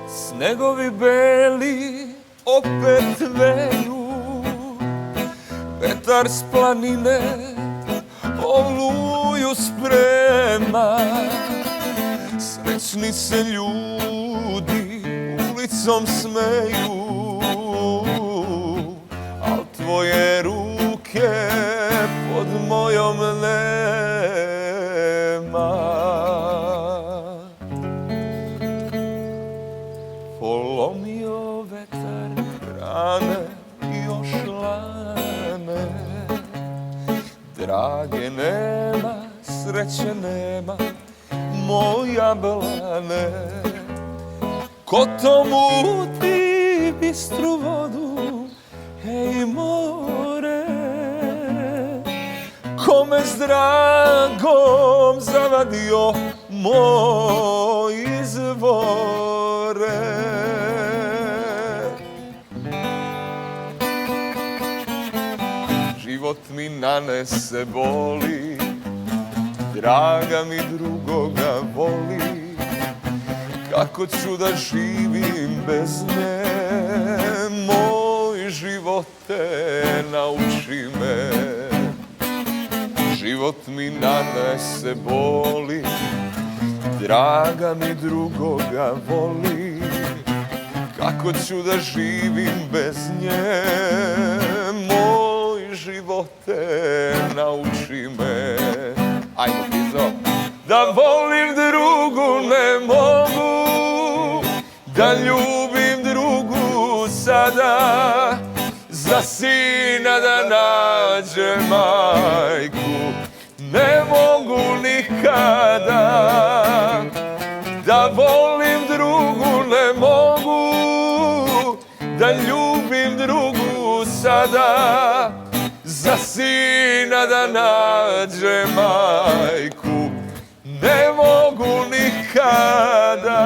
Snegovi beli opet veju, vetar s planine oluju sprema. Srećni se ljudi ulicom smeju, al tvoje ruke pod mojom nema. Polomio vetar grane i ošlane, drage nema, sreće nema, moja blane. Ko to muti bistru vodu, hej more, kome s dragom zavadio moj izvore. Život mi nanese boli, draga mi drugoga voli. Kako ću da živim bez nje, moj živote, nauči me. Život mi nanese boli, draga mi drugoga voli. Kako ću da živim bez nje, moj živote, nauči me. Ajmo, Pizo. Da volim drugu ne mogu, da ljubim drugu sada, za sina da nađem majku ne mogu nikada. Da volim drugu ne mogu, da ljubim drugu sada, za sina da nađem majku ne mogu nikada.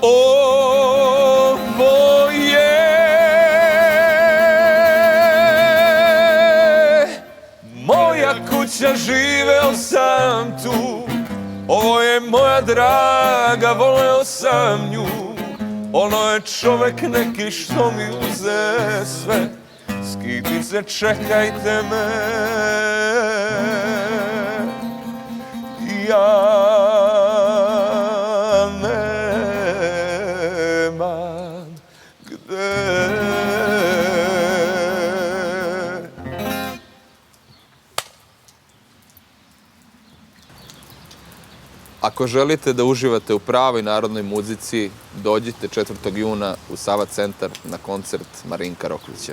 Ovo je moja kuća, živeo sam tu. Ovo je moja draga, voleo sam nju. Ono je čovek neki što mi uze sve. Skitice, čekajte me, ja nemam gde. Ako želite da uživate u pravoj narodnoj muzici, dođite 4. juna u Sava centar na koncert Marinka Roklića.